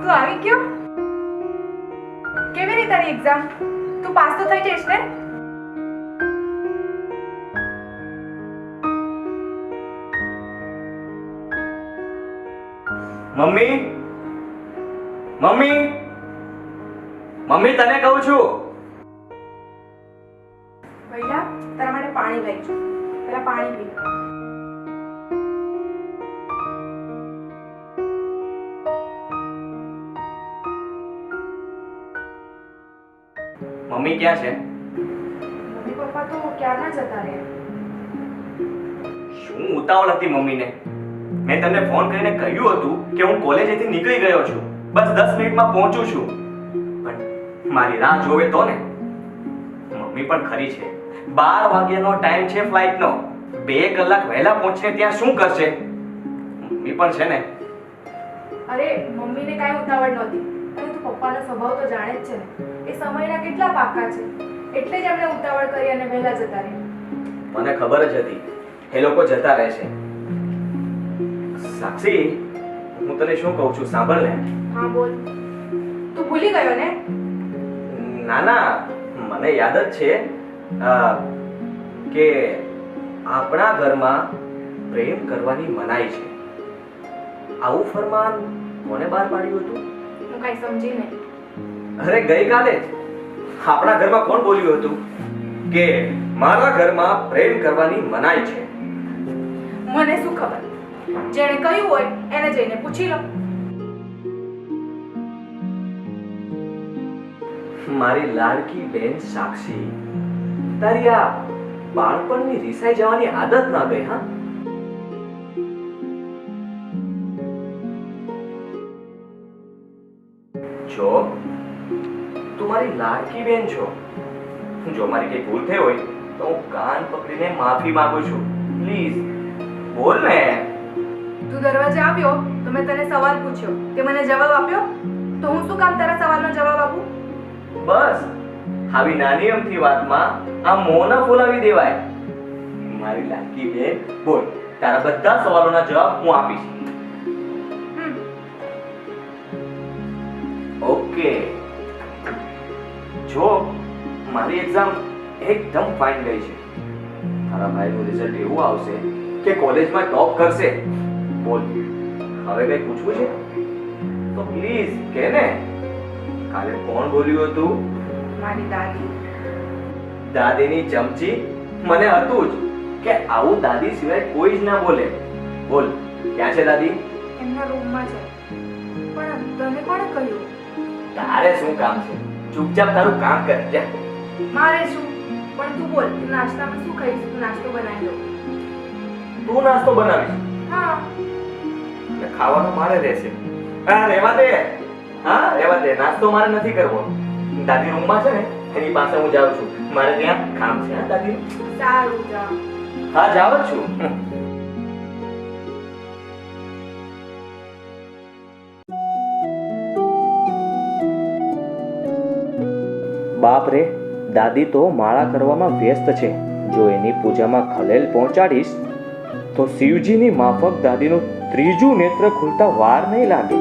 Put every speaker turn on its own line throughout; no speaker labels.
તું આવી ગયો? કેવી રીતે તારી એક્ઝામ? તું પાસ તો થઈ જઈશ ને?
મમ્મી મમ્મી મમ્મી તને કહું છું.
ભૈયા તારા માટે પાણી લઈ છું. પેલા પાણી પી લે.
મમ્મી ક્યાં છે?
મમ્મી પપ્પા તો ક્યારના જતા રહ્યા.
શું ઉતાવળ હતી મમ્મીને? મેં તમને ફોન કરીને કહ્યું હતું કે હું કોલેજેથી નીકળી ગયો છું, બસ 10 મિનિટમાં પહોંચું છું, પણ મારી રાહ જોવે તો ને. મમ્મી પણ ખરી છે. 12 વાગ્યાનો ટાઈમ છે ફ્લાઇટનો. 2 કલાક વહેલા પહોંચીને ત્યાં શું કરશે? મમ્મી પણ છે ને.
અરે મમ્મીને કાંઈ ઉતાવળ નહોતી, અને તું પપ્પાનો સ્વભાવ તો જાણે જ છે ને. એ સમયના કેટલા પાકા છે, એટલે જ એમણે ઉતાવળ કરી અને વહેલા જતા રહ્યા.
મને ખબર જ હતી એ લોકો જતા રહેશે. સાક્ષી, હું તને શું કહું છું સાંભળ ને.
હા બોલ. તું ભૂલી ગયો ને?
ના ના, મને યાદ જ છે કે આપણા ઘરમાં પ્રેમ કરવાની મનાઈ છે. આવું ફરમાન કોને બહાર પાડ્યું હતું?
હું કાંઈ સમજી નહીં.
અરે ગઈકાલે જ આપણા ઘરમાં કોણ બોલ્યું હતું કે મારા ઘરમાં પ્રેમ કરવાની મનાઈ છે?
મને શું ખબર? જેણે કહ્યું હોય એને જઈને પૂછી લો.
મારી લાડકી બેન સાક્ષી, તારી આ બાળપણની રિસાઈ જવાની આદત ના ગઈ? હા, જો તું મારી લાડકી બેન છો, જો મારી કઈ ભૂલ થઈ હોય તો હું કાન પકડીને માફી માંગુ છું. પ્લીઝ બોલ ને.
તું દરવાજે આવ્યો તો મેં તને સવાલ પૂછ્યો, તે મને જવાબ આપ્યો, તો હું શું કામ તારા સવાલનો જવાબ આપું?
બસ આવી નાની અમથી વાતમાં આ મોં ન ફોલાવી દેવાય. મારી લાડકી બેન, બોલ, તારા બધા સવાલોના જવાબ હું આપીશ. ઓકે. જો મારી એક્ઝામ એકદમ ફાઇન ગઈ છે. તારા ભાઈનું રિઝલ્ટ એવું આવશે કે કોલેજમાં ટોપ કરશે. બોલ, હવે કઈ પૂછવું છે તો પ્લીઝ કે ને. કાલે કોણ બોલ્યું હતું?
મારી દાદી.
દાદીની ચમચી. મને હતું જ કે આવું દાદી સિવાય કોઈ જ ના બોલે. બોલ, ક્યાં છે દાદી?
એમના રૂમમાં છે. પણ તને કોણે કહ્યું?
તારે શું કામ છે? ચૂપચાપ તારું કામ કર જા.
મારે શું? પણ તું બોલ, તું નાસ્તામાં શું ખાઈશ? તું નાસ્તો બનાવી દો.
તું નાસ્તો બનાવીશ?
હા.
એટલે ખાવાનું મારે રહેશે. હા, રહેવા દે. હા, રહેવા દે. નાસ્તો મારે નથી કરવો. દાદી રૂમમાં છે ને, એની પાસે હું જાઉં છું. મારે ત્યાં કામ છે. હા દાદી.
સારું, જા.
હા, જાઉં જ છું. બાપ રે, દાદી તો માળા કરવામાં વ્યસ્ત છે. જો એની પૂજામાં ખલેલ પહોંચાડીશ તો શિવજીની માફક દાદીનું ત્રીજું નેત્ર ખુલતા વાર નહીં લાગે.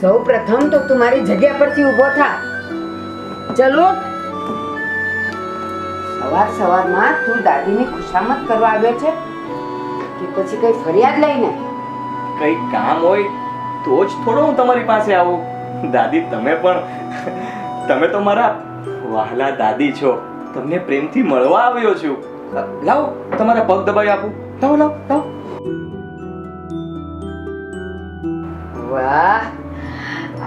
સૌ પ્રથમ તો તમારી જગ્યા પરથી ઊભો થા. ચલો. સવારમાં તું દાદીની ખુશામત કરવા આવ્યો છે કે પછી કઈ ફરિયાદ લઈને?
કઈ કામ હોય તો જ થોડો હું તમારી પાસે આવું. દાદી, તમે તો મારા વહાલા દાદી છો. તમને પ્રેમથી મળવા આવ્યો છું. લાવો, તમારા પગ દબાવી આપું. લાવો લાવો લાવો.
વાહ,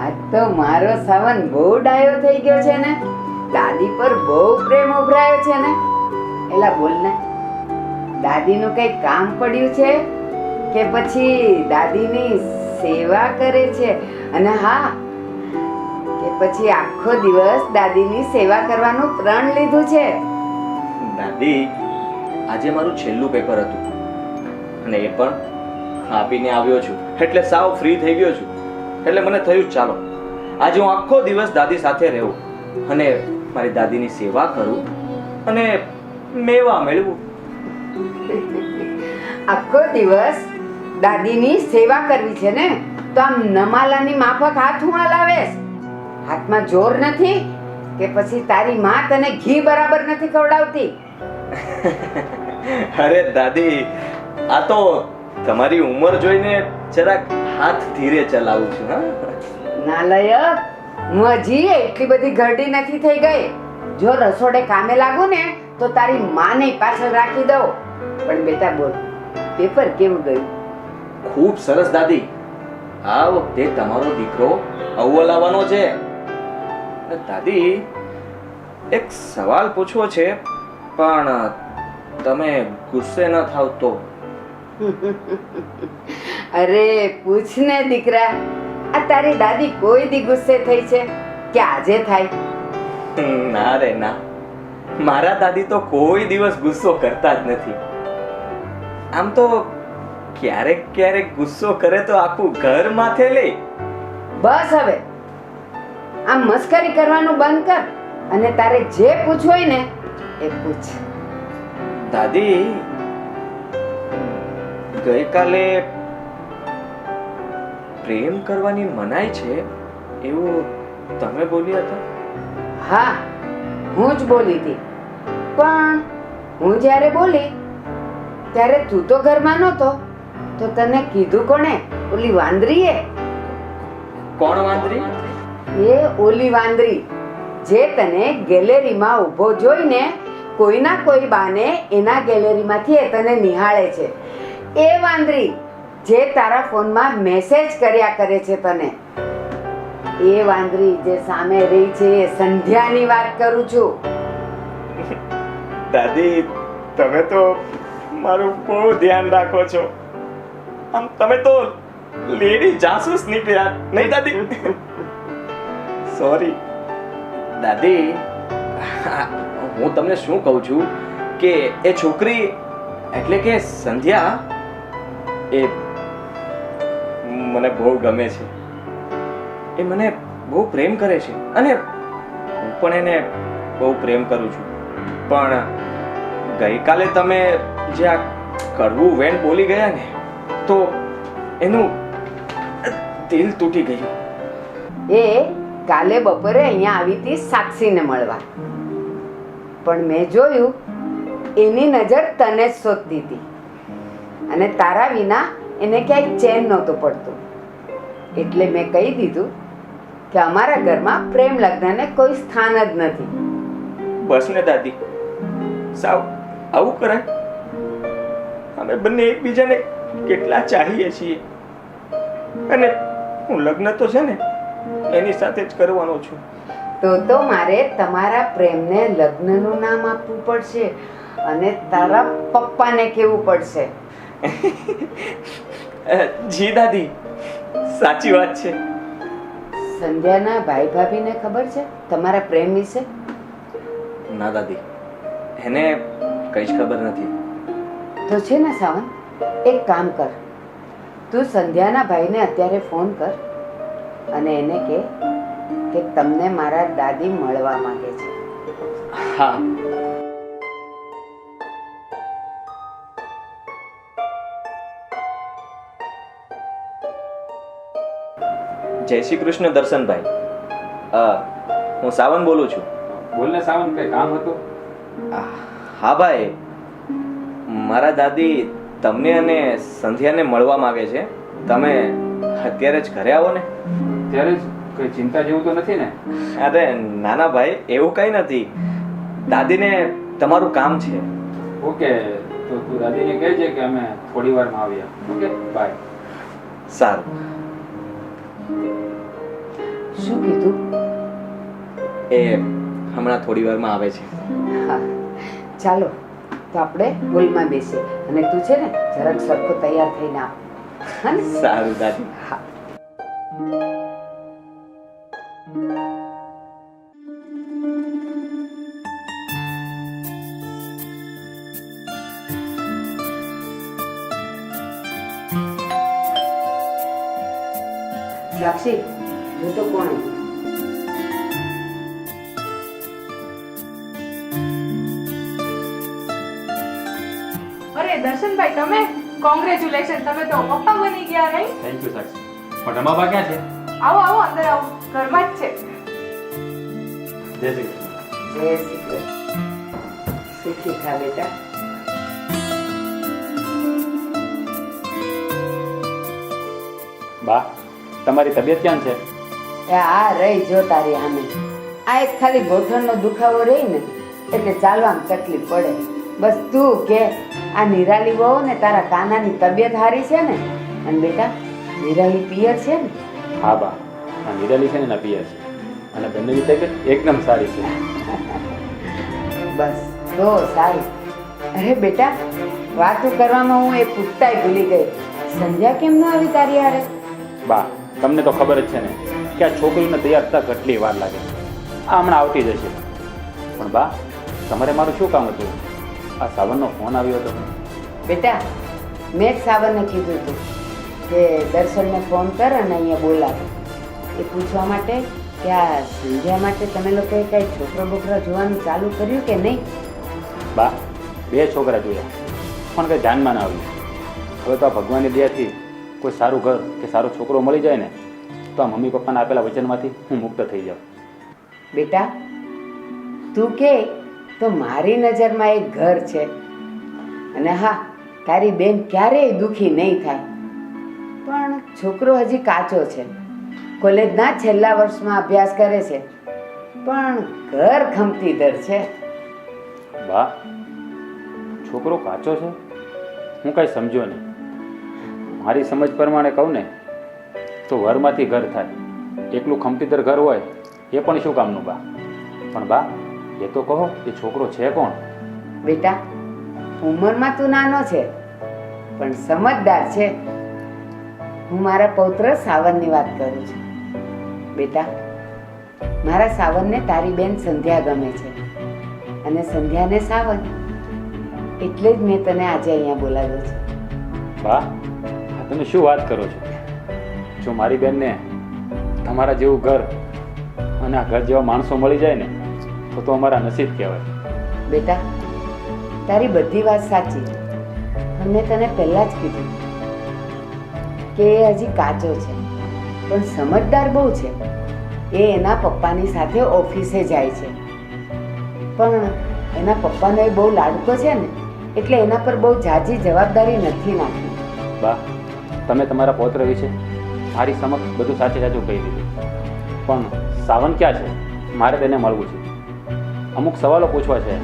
આજ તો મારો સાવન બહુ ડાયો થઈ ગયો છે ને. દાદી પર બહુ પ્રેમ ઉભરાયો છે ને. એલા બોલ ને, દાદીનું કઈ કામ પડ્યું છે કે પછી દાદીની સેવા કરે છે? અને હા, કે પછી આખો દિવસ દાદીની સેવા કરવાનું પ્રણ લીધું છે.
દાદી, આજે મારું છેલ્લું પેપર હતું અને એ પણ આપીને આવ્યો છું, એટલે સાવ ફ્રી થઈ ગયો છું. એટલે મને થયું ચાલો આજે હું આખો દિવસ દાદી સાથે રહું અને મારી દાદીની સેવા કરું અને મેવા મેળવું.
આખો દિવસ દાદીની સેવા કરવી છે ને, તો આમ નમાલાની માફક હાથ હું હલાવેશ? હાથમાં જોર નથી કે પછી તારી માં તને ઘી બરાબર નથી ખવડાવતી?
અરે દાદી, આ તો તમારી ઉંમર જોઈને જરાક હાથ ધીરે ચલાવું છું. હા,
નાલાયક, હું હજી એટલી બધી ઘરડી નથી થઈ ગઈ. જો રસોડે કામે લાગુ ને તો તારી માને પાછળ રાખી દઉં. પણ બેટા બોલ, પેપર કેવું ગયું?
ખૂબ સરસ દાદી. આ વખતે તમારો દીકરો અવ્વલ આવવાનો છે. દાદી, એક સવાલ પૂછવો છે, પણ તમે ગુસ્સે ન થાવ તો?
અરે પૂછ ને દીકરા. આ તારી દાદી કોઈ દી ગુસ્સે થઈ છે કે આજે થાય?
ના રે ના, મારા દાદી તો કોઈ દિવસ ગુસ્સો કરતા જ નથી. આમ તો ક્યારેક ક્યારેક ગુસ્સો કરે તો આખું ઘર માથે લે.
બસ હવે આમ મસ્કરી કરવાનું બંધ કર અને તારે જે પૂછવું હોય ને એ પૂછ.
દાદી, ગઈકાલે પ્રેમ કરવાની મનાઈ છે એવું તમે બોલ્યા હતા.
હા, હું જ બોલી હતી. પણ હું જ્યારે બોલી ત્યારે તું તો ઘરમાં નહોતો, તો તને કીધું કોણે? ઓલી વાંદરીએ.
કોણ વાંદરી?
એ ઓલી વાંદરી જે તને ગેલેરીમાં ઊભો જોઈને કોઈના કોઈ બાને એના ગેલેરીમાંથી એ તને નિહાળે છે. એ વાંદરી જે તારા ફોનમાં મેસેજ કર્યા કરે છે તને. એ વાંદરી જે સામે રહી છે એ સંધ્યાની વાત કરું છું.
દાદી, તમે તો મારું બહુ ધ્યાન રાખો છો. આમ તમે તો લેડી જાસૂસ નીકળ્યા નહીં દાદી? સોરી દાદી. હું તમને શું કહું છું કે એ છોકરી એટલે કે સંધ્યા એ મને બહુ ગમે છે. એ મને બહુ પ્રેમ કરે છે અને હું પણ એને બહુ પ્રેમ કરું છું. પણ ગઈકાલે તમે જે આ કડવું વેણ બોલી ગયા ને, તો એનું દિલ તૂટી ગયું.
એ કાલે બપોરે અહીંયા આવી હતી સાક્ષીને મળવા, પણ મેં જોયું એની નજર તને જ શોધતી હતી અને તારા વિના એને ક્યાંય ચેન નહોતું પડતું. એટલે મેં કહી દીધું કે અમારા ઘરમાં પ્રેમ લગ્નને કોઈ સ્થાન જ નથી.
બસ ને દાદી, સાવ આવું કરાય? અમે બંને એકબીજાને કેટલા ચાહીએ છીએ અને હું લગ્ન તો છે ને એની સાથે જ કરવાનો છું.
તો મારે તમારા પ્રેમને લગ્નનું નામ આપવું પડશે અને તારા પપ્પાને કહેવું પડશે.
જી દાદી, સાચી વાત છે.
સંધ્યાના ભાઈ ભાભીને ખબર છે તમારા પ્રેમ વિશે?
ના દાદી, એને કઈ જ ખબર નથી.
તો છે ને સાવન, એક કામ કર, તું સંધ્યાના ભાઈને અત્યારે ફોન કર અને એને કહે કે તમને મારા દાદી મળવા માંગે છે.
હા. જય શ્રી કૃષ્ણ દર્શનભાઈ. હું સાવન બોલું છું.
બોલ ને સાવન, કઈ કામ હતું?
હા ભાઈ, મારા દાદી તમને અને સંધ્યાને મળવા માંગે છે. તમે અત્યારે જ ઘરે આવો ને.
ત્યારે જ? કઈ ચિંતા જેવું તો નથી ને?
અરે નાના ભાઈ, એવું કઈ નથી. દાદીને તમારું કામ છે.
ઓકે, તો તું દાદીને કહેજે કે અમે થોડી વારમાં આવ્યા. Okay, bye.
સારું.
શું કીધું?
એ હમણાં થોડી વારમાં આવે છે.
હા, ચાલો તો આપણે હોલમાં બેસીએ અને તું છે ને જરાક સરખો તૈયાર થઈને આવ. હા ને?
સારું દાદી.
હા. સાક્ષી, જો તો કોણ આવ્યું?
અરે દર્શનભાઈ, તમે કોંગ્રેચ્યુલેશન, તમે તો પપ્પા બની ગયા નહીં?
થેન્ક યુ સાક્ષી. પણ રમાબા ક્યાં છે?
આવો આવો, અંદર આવો, ઘરમાં જ છે.
જય શ્રી કૃષ્ણ.
જય શ્રી કૃષ્ણ. સુખી થા બેટા.
બા, તમારી તબિયત કેમ છે?
એ આ રહી જો તારી આમે. આ એક ખાલી ગોઠણનો દુખાવો રહી ને એટલે ચાલવામાં તકલીફ પડે. બસ તું કે આ નિરાલી વહુ ને તારા કાનાની તબિયત સારી છે ને? અને બેટા નિરાલી પિયર છે ને?
હા બા, આ નિરાલી છે ને એના પિયર છે, અને બંનેની તબિયત એકદમ સારી છે.
બસ તો સારું. અરે બેટા, વાતો કરવામાં હું એ પૂછતાય ભૂલી ગઈ. સંધ્યા કેમ ન આવી તારી હારે?
બા, તમને તો ખબર જ છે ને કે આ છોકરીને તૈયાર થતા કેટલી વાર લાગે. આ હમણાં આવતી જશે. પણ બા, તમારે મારું શું કામ હતું? આ સાવનનો ફોન આવ્યો હતો.
બેટા મેં જ સાવરને કીધું હતું કે દર્શનને ફોન કર અને અહીંયા બોલાવે. એ પૂછવા માટે કે આ સંધ્યા માટે તમે લોકોએ કાંઈ છોકરો બોકરો જોવાનું ચાલુ કર્યું કે નહીં?
બા, 2 છોકરા જોયા પણ કંઈ ધ્યાનમાં ના આવ્યું. હવે તો આ ભગવાનની દયાથી કોઈ સારું ઘર કે સારો છોકરો મળી જાય ને તો આ મમ્મી પપ્પાના આપેલા વચનમાંથી હું મુક્ત થઈ જાઉં.
બેટા તું કે તો મારી નજરમાં એક ઘર છે. અને હા, તારી બેન ક્યારેય દુઃખી નહીં થાય. પણ છોકરો હજી કાચો છે, કોલેજના છેલ્લા વર્ષમાં અભ્યાસ કરે છે, પણ ઘર ખમતીદર છે.
બા, છોકરો કાચો છે? હું કાંઈ સમજ્યો નહીં. મારી સમજ પ્રમાણે કહું ને તો વરમાંથી ઘર થાય. એકલું ખમતીદર ઘર હોય એ પણ શું કામનું બા? પણ બા, એ તો કહો એ છોકરો છે કોણ?
બેટા ઉંમરમાં તું નાનો છે પણ સમજદાર છે. હું મારા પૌત્ર સાવનની વાત કરું છું. બેટા મારા સાવનને તારી બેન સંધ્યા ગમે છે અને સંધ્યાને સાવન, એટલે જ મેં તને આજે અહીંયા બોલાવ્યો છે.
બા, આ તમે શું વાત કરો છો? જો મારી બેનને તમારા જેવું ઘર અને આ ઘર જેવા માણસો મળી જાય ને તો અમારા નસીબ કહેવાય.
બેટા તારી બધી વાત સાચી, પણ મેં તને પહેલાં જ કીધું કે એ હજી કાચો છે પણ સમજદાર બહુ છે. એ એના પપ્પાની સાથે ઓફિસે જાય છે, પણ એના પપ્પાનો એ બહુ લાડકો છે ને એટલે એના પર બહુ ઝાઝી જવાબદારી નથી નાખી.
બા, તમે તમારા પૌત્ર વિશે મારી સમક્ષ બધું સાચે સાચું કહી દીધું. પણ સાવન ક્યાં છે? મારે તેને મળવું છે. અમુક સવાલો પૂછવા છે.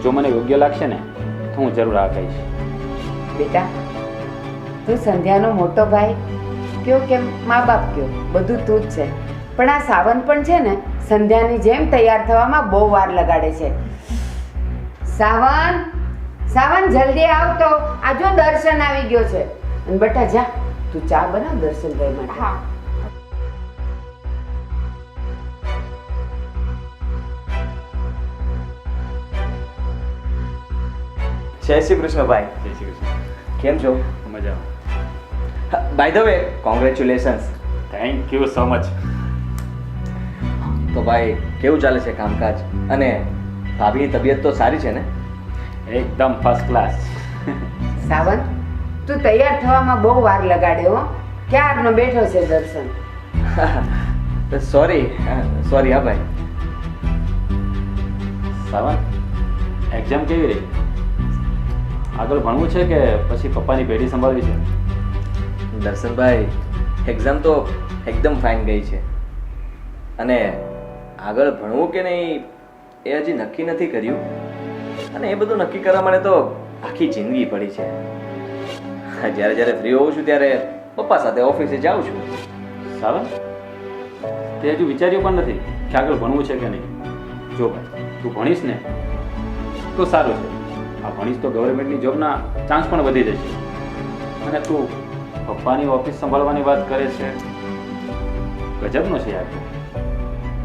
જો મને યોગ્ય લાગશે ને તો હું જરૂર આ કહીશ.
બેટા તું સંધ્યાનો મોટો ભાઈ કયો કે મા બાપ કયો, બધું તું જ છે. પણ આ સાવન પણ છે ને સંધ્યાની જેમ તૈયાર થવામાં બહુ વાર લગાડે છે. સાવન, સાવન જલ્દી આવ તો, આ જો દર્શન આવી ગયો છે. અને બેટા જા તું ચા બનાવ દર્શનભાઈ માટે.
હા.
જય શ્રી કૃષ્ણ ભાઈ.
જય શ્રી કૃષ્ણ.
કેમ છો?
મજા.
By the way, congratulations.
Thank you so much.
તો ભાઈ કેવું ચાલે છે કામકાજ? અને ભાભીની તબિયત તો સારી છે ને?
એકદમ ફર્સ્ટ ક્લાસ.
સાવન તું તૈયાર થવામાં બહુ વાર લગાડ્યો હો. ક્યારનો બેઠો છે દર્શન.
સોરી સોરી હા ભાઈ.
સાવન, એક્ઝામ કેવી રહી? આગળ ભણવું છે કે પછી પપ્પાની પેઢી સંભાળવી છે?
દર્શનભાઈ, એક્ઝામ તો એકદમ ફાઇન ગઈ છે. અને આગળ ભણવું કે નહીં એ હજી નક્કી નથી કર્યું. અને એ બધું નક્કી કરવા માટે તો આખી જિંદગી પડી છે. જ્યારે જ્યારે ફ્રી હોઉં છું ત્યારે પપ્પા સાથે ઓફિસે જાઉં છું.
સાવન, તે હજુ વિચાર્યું પણ નથી કે આગળ ભણવું છે કે નહીં? જો ભાઈ, તું ભણીશ ને તો સારું છે. આ ભણીશ તો ગવર્મેન્ટની જોબના ચાન્સ પણ વધી જશે. અને તું પપ્પાની ઓફિસ સંભાળવાની વાત કરે છે, ગજબનો છે યાર.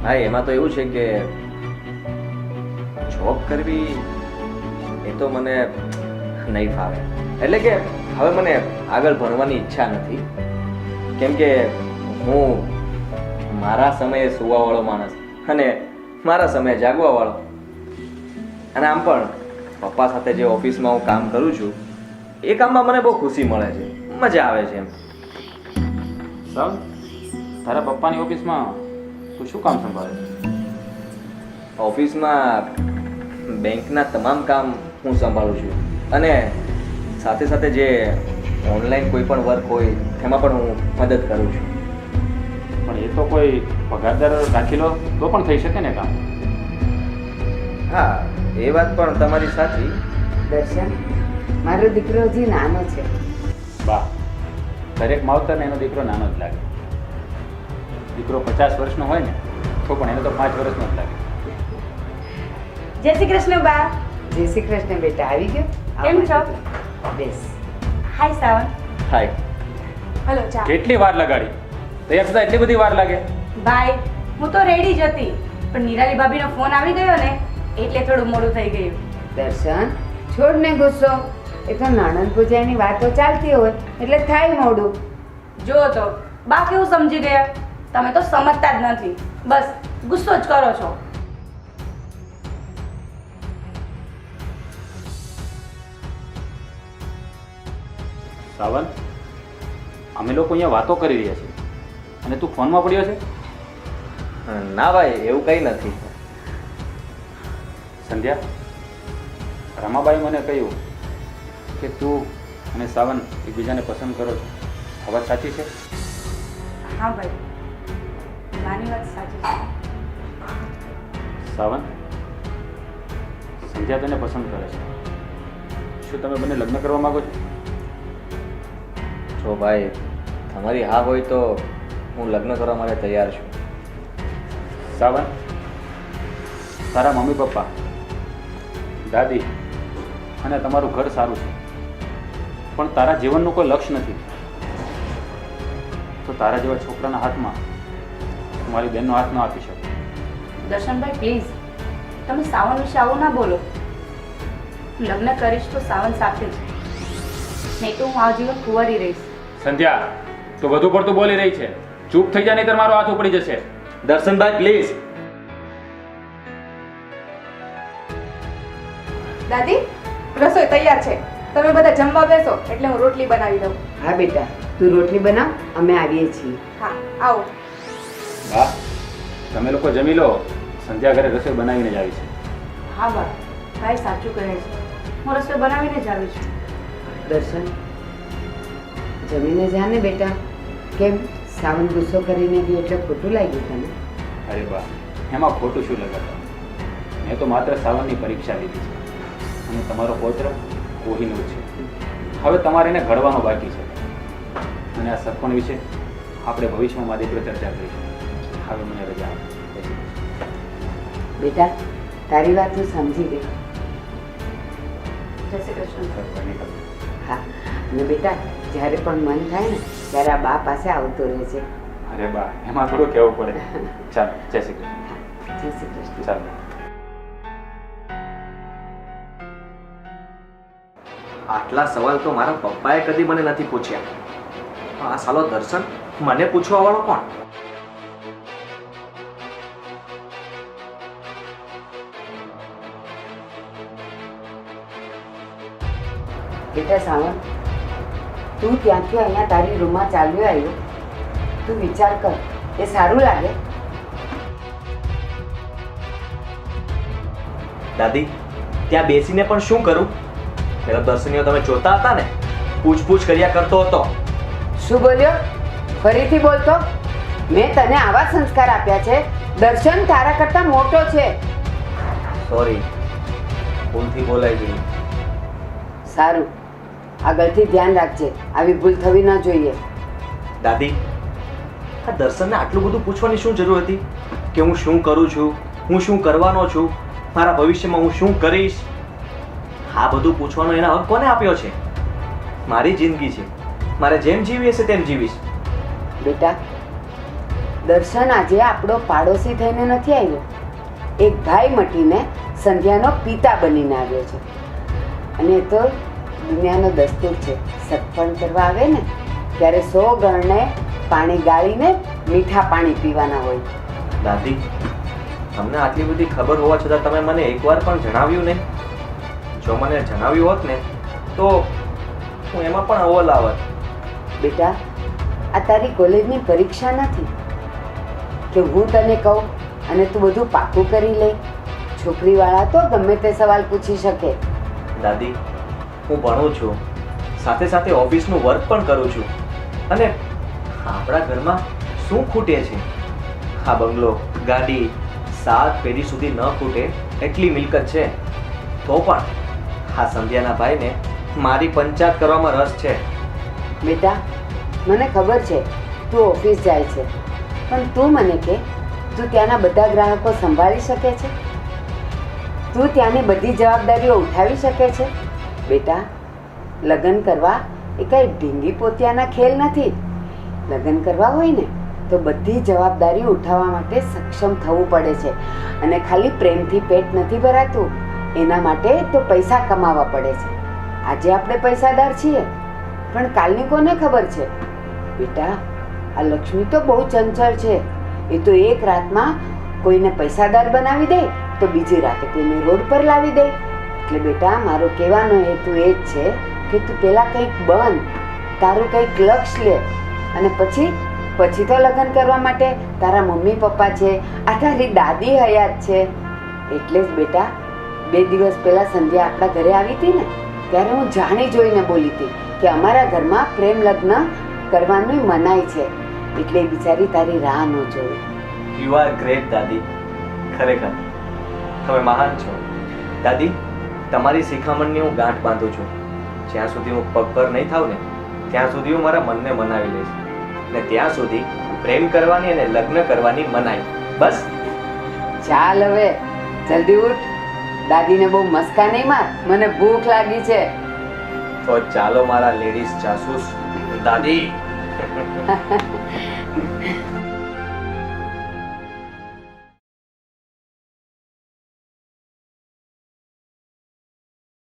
હા, એમાં તો એવું છે કે જોબ કરવી એ તો મને નહીં ફાવે. એટલે કે હવે મને આગળ ભણવાની ઈચ્છા નથી, કેમ કે હું મારા સમયે સુવાવાળો માણસ અને મારા સમયે જાગવાવાળો. અને આમ પણ પપ્પા સાથે જે ઓફિસમાં હું કામ કરું છું એ કામમાં મને બહુ ખુશી મળે છે, મજા આવે છે એમ.
સાવ તારા પપ્પાની ઓફિસમાં તું શું કામ સંભાળે છે?
ઓફિસમાં બેંકના તમામ કામ હું સંભાળું છું અને સાથે સાથે જે ઓનલાઈન કોઈ પણ વર્ક હોય તેમાં પણ હું મદદ કરું છું.
પણ એ તો કોઈ પગારદાર રાખી લો તો પણ થઈ શકે ને કામ.
હા, એ વાત પણ તમારી સાચી.
દર્શન, મારો દીકરો હજી નાનો છે.
બા, દરેક માવતરને એનો દીકરો નાનો જ લાગે. દીકરો 50 વર્ષનો હોય ને તો પણ એને તો 5 વર્ષનો જ લાગે.
જય શ્રી કૃષ્ણ બા.
જય શ્રી કૃષ્ણ બેટા, આવી ગયો?
કેમ છો?
બેસ.
હાય સાવન.
હાય.
હલો ચા.
કેટલી વાર લગાડી? તૈયાર થતા એટલી બધી વાર લાગે?
બાય, હું તો રેડી જ હતી પણ નિરાલી ભાભીનો ફોન આવી ગયો ને એટલે થોડું મોડું થઈ ગયું.
દર્શન, છોડ ને ગુસ્સો. એ તો નણંદ પૂજાની વાતો ચાલતી હોય એટલે થાય મોડું.
જો તો બા કેવું સમજી ગયા. તમે તો સમજતા જ નથી, બસ ગુસ્સો જ કરો છો.
સાવન, અમે લોકો અહીંયા વાતો કરી રહ્યા છીએ અને તું ફોનમાં પડ્યો છે?
ના ભાઈ, એવું કંઈ નથી.
સંધ્યા, રમાબાઈ મને કહ્યું કે તું અને સાવન એકબીજાને પસંદ કરો છો. આ વાત સાચી છે?
હા ભાઈ, નાની વાત સાચી છે.
સાવન, સંધ્યા તને પસંદ કરે છે. શું તમે બંને લગ્ન કરવા માંગો છો?
જો ભાઈ, તમારી હા હોય તો હું લગ્ન કરવા માટે તૈયાર છું.
સાવન, તારા મમ્મી પપ્પા, દાદી અને તમારું ઘર સારું છે પણ તારા જીવનનું કોઈ લક્ષ્ય નથી. તો તારા જેવા છોકરાના હાથમાં તું મારી બહેનનો હાથ ન આપી શકો.
દર્શનભાઈ પ્લીઝ, તમે સાવન વિશે આવું ના બોલો. લગ્ન કરીશ તો સાવન સાથે જ, નહીં તો હું આજીવન કુંવારી રહીશ.
સંધ્યા, તું વધુ પડતું બોલી રહી છે. ચૂપ થઈ જા, નહીંતર મારો હાથ ઉપડી જશે.
દર્શનભાઈ પ્લીઝ.
દાદી, રસોઈ તૈયાર છે, તમે બધા જમવા બેસો એટલે હું રોટલી બનાવી દઉં.
હા બેટા, તું રોટલી બનાવ, અમે આવીએ છીએ.
હા, આવો.
બા, તમે લોકો જમી લો. સંધ્યા ઘરે રસોઈ બનાવીને જ આવી છે.
હા બા, ભાઈ સાચું કહે છે, હું રસોઈ બનાવીને જ આવી છું.
દર્શન, જમીને જા ને બેટા. કેમ સાવન ગુસ્સો કરીને ગઈ એટલે ખોટું લાગ્યું તને?
અરે બા, એમાં ખોટું શું લગાડતા? મેં તો માત્ર સાવનની પરીક્ષા લીધી છે અને તમારો પૌત્ર કોહિનૂર છે. હવે તમારે એને ઘડવાનો બાકી છે અને આ સગપણ વિશે આપણે ભવિષ્યમાં મારી દીકરો ચર્ચા કરીશું. હવે મને રજા આપો.
બેટા, તારી વાત હું સમજી ગઈ.
જય શ્રી કૃષ્ણ.
હા, અને બેટા જ્યારે પણ મન થાય ને ત્યારે આ બા પાસે આવતો રહે છે.
અરે બા, એમાં થોડું કહેવું પડે. ચાલો, જય શ્રી કૃષ્ણ.
જય શ્રી કૃષ્ણ.
ચાલો.
આટલા સવાલ તો મારા પપ્પાએ કદી મને નથી પૂછ્યા. આ સાલો દર્શન મને પૂછવા વાળો કોણ?
બેટા સાવન, તું ત્યાંથી અહીંયા તારી રૂમમાં ચાલ્યો આવ્યો. તું વિચાર કર, એ સારું લાગે?
દાદી, ત્યાં બેસીને પણ શું કરું? પેલા દર્શનીઓ તમે જોતા હતા ને, પૂછપૂછ કર્યા કરતો હતો.
શું બોલ્યો? ફરીથી બોલતો. મેં તને આવા સંસ્કાર આપ્યા છે. દર્શન તારા કરતા મોટો છે.
સોરી, ભૂલથી બોલાઈ ગઈ.
સારું, આગળથી ધ્યાન રાખજે, આવી ભૂલ થવી ન જોઈએ.
દાદી, આ દર્શનને આટલું બધું પૂછવાની શું જરૂર હતી કે હું શું કરું છું, હું શું કરવાનો છું, મારા ભવિષ્યમાં હું શું કરીશ? આ બધું પૂછવાનો એના હક કોને આપ્યો છે? મારી જિંદગી છે, મારે જેમ જીવી હશે તેમ જીવીશ.
બેટા, દર્શન આજે આપણો પાડોશી થઈને નથી આવ્યો. એક ભાઈ મટીને સંધ્યાનો પિતા બનીને આવ્યો છે. અને એ તો દુનિયાનો દસ્તુર છે. સગપણ કરવા આવે ને ત્યારે 100 ગણને પાણી ગાળીને મીઠા પાણી પીવાના હોય.
દાદી, તમને આટલી બધી ખબર હોવા છતાં તમે મને એકવાર પણ જણાવ્યું નહીં. જો મને જણાવ્યું હોત ને તો હું એમાં પણ અવ્વલ આવત.
બેટા, આ તારી કોલેજની પરીક્ષા નથી કે હું તને કહું અને તું બધું પાકું કરી લે. છોકરીવાળા તો ગમે તે સવાલ પૂછી શકે.
દાદી, હું ભણું છું, સાથે સાથે ઓફિસનું વર્ક પણ કરું છું, અને આપણા ઘરમાં શું ખૂટે છે? આ બંગલો, ગાડી, 7 પેઢી સુધી ન ખૂટે એટલી મિલકત છે. તો પણ આ સંધ્યાના ભાઈને મારી પંચાયત કરવામાં રસ છે.
બેટા, મને ખબર છે તું ઓફિસ જાય છે, પણ તું મને કે તું ત્યાંના બધા ગ્રાહકો સંભાળી શકે છે? તું ત્યાંની બધી જવાબદારીઓ ઉઠાવી શકે છે? બેટા, લગ્ન કરવા એ કંઈ ઢીંગી પોતિયાના ખેલ નથી. લગ્ન કરવા હોય ને તો બધી જવાબદારી ઉઠાવવા માટે સક્ષમ થવું પડે છે. અને ખાલી પ્રેમથી પેટ નથી ભરાતું, એના માટે તો પૈસા કમાવા પડે છે. આજે આપણે પૈસાદાર છીએ, પણ કાલની કોને ખબર છે? બેટા, આ લક્ષ્મી તો બહુ ચંચળ છે. એ તો એક રાતમાં કોઈને પૈસાદાર બનાવી દે તો બીજી રાતે કોઈને રોડ પર લાવી દે. એટલે બેટા, મારો કહેવાનો હેતુ એ જ છે કે તું પહેલાં કંઈક બન, તારું કંઈક લક્ષ્ય લે, અને પછી તો લગ્ન કરવા માટે તારા મમ્મી પપ્પા છે, આ તારી દાદી હયાત છે. એટલે જ બેટા, 2 દિવસ પહેલાં સંધ્યા આપણા ઘરે આવી હતી ને, ત્યારે હું જાણી જોઈને બોલી હતી કે અમારા ઘરમાં પ્રેમ લગ્ન કરવાની મનાઈ છે. એટલે એ બિચારી તારી રાહ ન જોવે.
યુ આર ગ્રેટ દાદી, ખરેખર તમે મહાન છો. દાદી, તમારી શિખામણની હું ગાંઠ બાંધું છું. જ્યાં સુધી હું પગભર નહીં થાવ ને ત્યાં સુધી હું મારા મનને મનાવી લઈશ, ને ત્યાં સુધી પ્રેમ કરવાની અને લગ્ન કરવાની મનાઈ. બસ.
ચાલ હવે જલ્દી ઉઠ, દાદીને બહુ મસ્કા નહીં માર, મને ભૂખ લાગી છે.
તો ચાલો મારા લેડીઝ જાસૂસ. દાદી.